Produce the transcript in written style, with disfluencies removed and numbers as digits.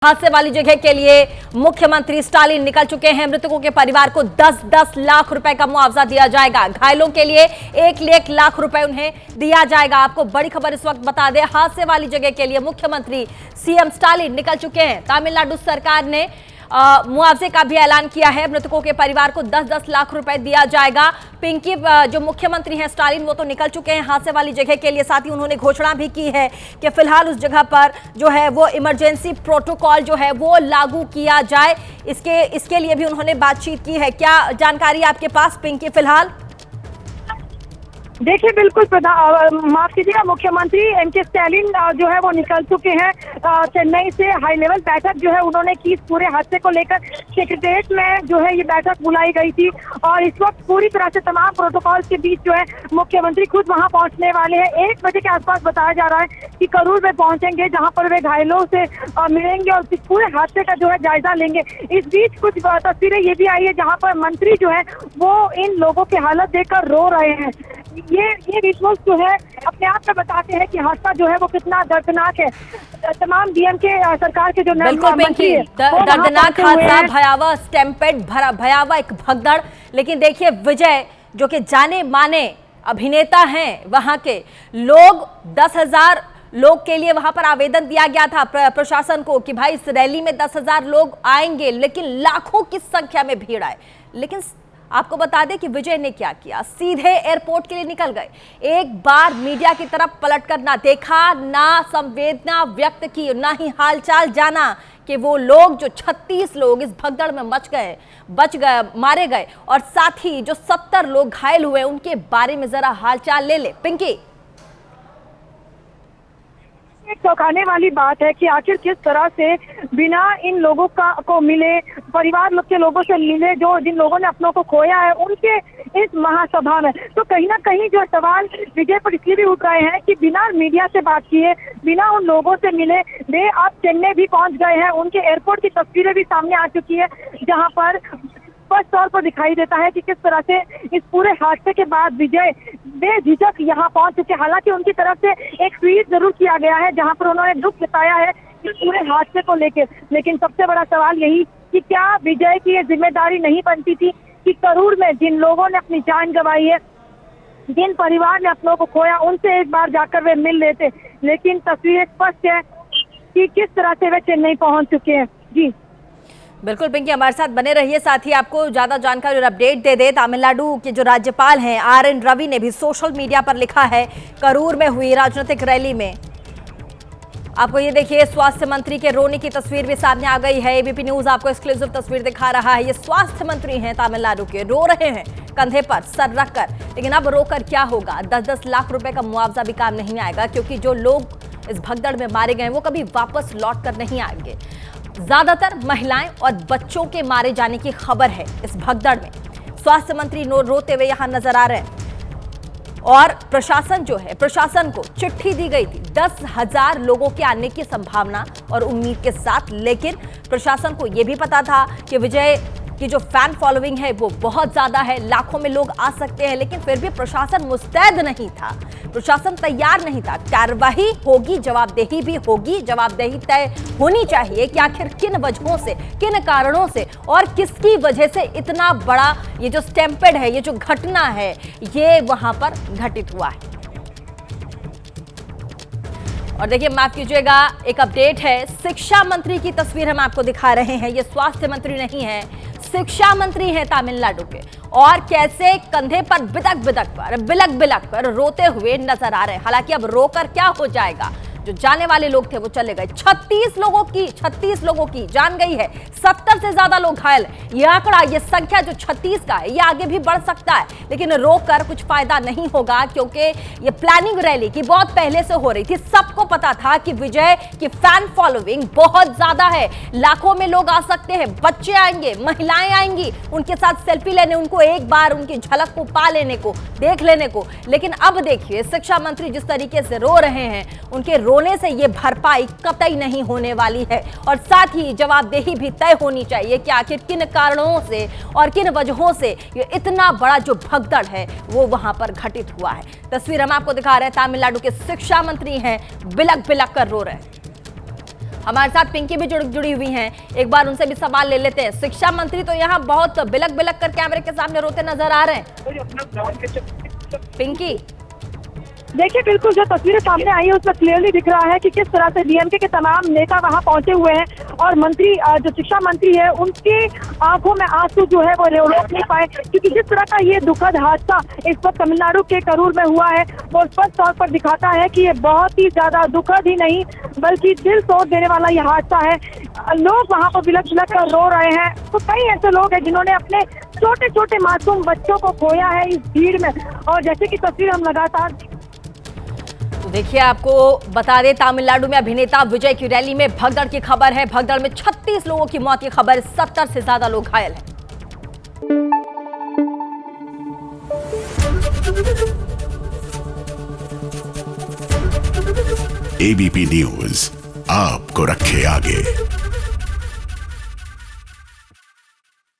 हादसे वाली जगह के लिए मुख्यमंत्री स्टालिन निकल चुके हैं। मृतकों के परिवार को 10-10 लाख रुपए का मुआवजा दिया जाएगा। घायलों के लिए 1 लाख रुपए उन्हें दिया जाएगा। आपको बड़ी खबर इस वक्त बता दें, हादसे वाली जगह के लिए मुख्यमंत्री सीएम स्टालिन निकल चुके हैं। तमिलनाडु सरकार ने मुआवजे का भी ऐलान किया है। मृतकों के परिवार को 10-10 लाख रुपए दिया जाएगा। पिंकी जो मुख्यमंत्री हैं स्टालिन, वो तो निकल चुके हैं हादसे वाली जगह के लिए। साथ ही उन्होंने घोषणा भी की है कि फिलहाल उस जगह पर जो है वो इमरजेंसी प्रोटोकॉल जो है वो लागू किया जाए। इसके लिए भी उन्होंने बातचीत की है। क्या जानकारी आपके पास पिंकी फिलहाल? देखिए, बिल्कुल माफ कीजिएगा, मुख्यमंत्री एमके स्टालिन जो है वो निकल चुके हैं चेन्नई से। हाई लेवल बैठक जो है उन्होंने की इस पूरे हादसे को लेकर। सेक्रेटेरिएट में जो है ये बैठक बुलाई गई थी और इस वक्त पूरी तरह से तमाम प्रोटोकॉल के बीच जो है मुख्यमंत्री खुद वहां पहुंचने वाले हैं। 1 बजे के आसपास बताया जा रहा है कि करूर में पहुंचेंगे, जहां पर वे घायलों से मिलेंगे और इस पूरे हादसे का जो है जायजा लेंगे। इस बीच कुछ तस्वीरें ये भी आई है जहाँ पर मंत्री जो है वो इन लोगों की हालत देखकर रो रहे हैं। ये विजुअल्स जो है अपने आप में बताते हैं कि हादसा जो है वो कितना दर्दनाक है। तमाम डीएम के सरकार के जो मंत्री दर्दनाक हादसा, भयावह स्टैम्पेड, भयावह एक भगदड़। लेकिन देखिए, विजय जो कि जाने माने अभिनेता हैं, वहां के लोग 10,000 लोग के लिए वहां पर आवेदन दिया गया था प्रशासन को कि भाई इस रैली में 10,000 लोग आएंगे, लेकिन लाखों की संख्या में भीड़ आए। लेकिन आपको बता दें कि विजय ने क्या किया, सीधे एयरपोर्ट के लिए निकल गए। एक बार मीडिया की तरफ पलटकर ना देखा, ना संवेदना व्यक्त की, ना ही हालचाल जाना कि वो लोग जो 36 लोग इस भगदड़ में बच गए, मारे गए, और साथ ही जो 70 लोग घायल हुए उनके बारे में जरा हालचाल ले ले पिंकी। एक चौंकाने वाली बात है कि आखिर किस तरह से बिना इन लोगों को मिले, परिवार के लोगों से मिले, जो जिन लोगों ने अपनों को खोया है, उनके इस महासभा में। तो कहीं ना कहीं जो सवाल विजय पर इसलिए भी उठ रहे हैं कि बिना मीडिया से बात किए, बिना उन लोगों से मिले वे अब चेन्नई भी पहुंच गए हैं। उनके एयरपोर्ट की तस्वीरें भी सामने आ चुकी है, जहाँ पर स्पष्ट तौर पर दिखाई देता है कि किस तरह से इस पूरे हादसे के बाद विजय बेझिझक यहाँ पहुंच चुके। हालांकि उनकी तरफ से एक ट्वीट जरूर किया गया है जहां पर उन्होंने दुख जताया है इस पूरे हादसे को लेकर। लेकिन सबसे बड़ा सवाल यही कि क्या विजय की ये जिम्मेदारी नहीं बनती थी कि करूर में जिन लोगों ने अपनी जान गंवाई है, जिन परिवार ने अपनों को खोया, उनसे एक बार जाकर वे मिल लेते। लेकिन तस्वीरें स्पष्ट है कि किस तरह से वे चेन्नई पहुंच चुके हैं। जी बिल्कुल पिंकी, हमारे साथ बने रहिए। साथ ही आपको ज्यादा जानकारी और अपडेट दे दे, तमिलनाडु के जो राज्यपाल हैं RN रवि ने भी सोशल मीडिया पर लिखा है करूर में हुई राजनीतिक रैली में। आपको ये देखिए, स्वास्थ्य मंत्री के रोने की तस्वीर भी सामने आ गई है। एबीपी न्यूज आपको एक्सक्लूसिव तस्वीर दिखा रहा है। ये स्वास्थ्य मंत्री हैं तमिलनाडु के, रो रहे हैं कंधे पर सर रखकर। लेकिन अब रोकर क्या होगा? 10-10 लाख रुपए का मुआवजा भी काम नहीं आएगा, क्योंकि जो लोग इस भगदड़ में मारे गए वो कभी वापस लौट कर नहीं आएंगे। ज्यादातर महिलाएं और बच्चों के मारे जाने की खबर है इस भगदड़ में। स्वास्थ्य मंत्री रोते हुए यहां नजर आ रहे हैं। और प्रशासन जो है, प्रशासन को चिट्ठी दी गई थी 10,000 लोगों के आने की संभावना और उम्मीद के साथ। लेकिन प्रशासन को यह भी पता था कि विजय की जो फैन फॉलोइंग है वो बहुत ज्यादा है, लाखों में लोग आ सकते हैं। लेकिन फिर भी प्रशासन मुस्तैद नहीं था, प्रशासन तैयार नहीं था। कार्रवाई होगी, जवाबदेही भी होगी, जवाबदेही तय होनी चाहिए कि आखिर किन वजहों से, किन कारणों से और किसकी वजह से इतना बड़ा ये जो स्टैम्पेड है, ये जो घटना है, ये वहां पर घटित हुआ है। और देखिए, माफ कीजिएगा, एक अपडेट है। शिक्षा मंत्री की तस्वीर हम आपको दिखा रहे हैं। ये स्वास्थ्य मंत्री नहीं है, शिक्षा मंत्री हैं तमिलनाडु के, और कैसे कंधे पर बिलक कर रोते हुए नजर आ रहे हैं। हालांकि अब रोकर क्या हो जाएगा, जो जाने वाले लोग थे वो चले गए। 36 लोगों की जान गई है, 70 से ज्यादा लोग घायल। ये आंकड़ा, ये संख्या जो 36 का है, ये आगे भी बढ़ सकता है। लेकिन रोकर कुछ फायदा नहीं होगा, क्योंकि ये प्लानिंग रैली की बहुत पहले से हो रही थी। सबको पता था कि विजय की फैन फॉलोइंग बहुत ज्यादा है, लाखों में लोग आ सकते हैं, बच्चे आएंगे, महिलाएं आएंगी उनके साथ सेल्फी लेने, उनको एक बार उनकी झलक को पा लेने को, देख लेने को। लेकिन अब देखिए, शिक्षा मंत्री जिस तरीके से रो रहे हैं, उनके रोने से ये भरपाई कतई नहीं होने वाली है। और साथ ही जवाबदेही भी तय होनी चाहिए कि आखिर किन कारणों से और किन वजहों से ये इतना बड़ा जो भगदड़ है वो वहां पर घटित हुआ है। तस्वीर हम आपको दिखा रहे हैं, तमिलनाडु के शिक्षा मंत्री हैं, बिलक बिलक कर रो रहे हैं। हमारे साथ पिंकी भी जुड़ी हुई हैं, एक बार उनसे भी सवाल ले लेते हैं। शिक्षा मंत्री तो यहाँ बहुत बिलक बिलक कर कैमरे के सामने रोते नजर आ रहे हैं। पिंकी, देखिए, बिल्कुल जो तस्वीरें सामने आई है उसमें क्लियरली दिख रहा है कि किस तरह से डीएमके के तमाम नेता वहां पहुंचे हुए हैं और मंत्री जो शिक्षा मंत्री है उनकी आंखों में आंसू जो है वो रोक नहीं पाए, क्योंकि जिस तरह का ये दुखद हादसा इस वक्त तमिलनाडु के करूर में हुआ है वो स्पष्ट तौर पर दिखाता है कि ये बहुत ही ज्यादा दुखद ही नहीं बल्कि दिल तोड़ देने वाला ये हादसा है। लोग वहाँ पर बिलख बिलख कर रो रहे हैं। तो कई ऐसे लोग हैं जिन्होंने अपने छोटे छोटे मासूम बच्चों को खोया है इस भीड़ में, और जैसे कि तस्वीर हम लगातार तो देखिए, आपको बता दें तमिलनाडु में अभिनेता विजय की रैली में भगदड़ की खबर है। भगदड़ में 36 लोगों की मौत की खबर, 70 से ज्यादा लोग घायल हैं। एबीपी न्यूज आपको रखे आगे।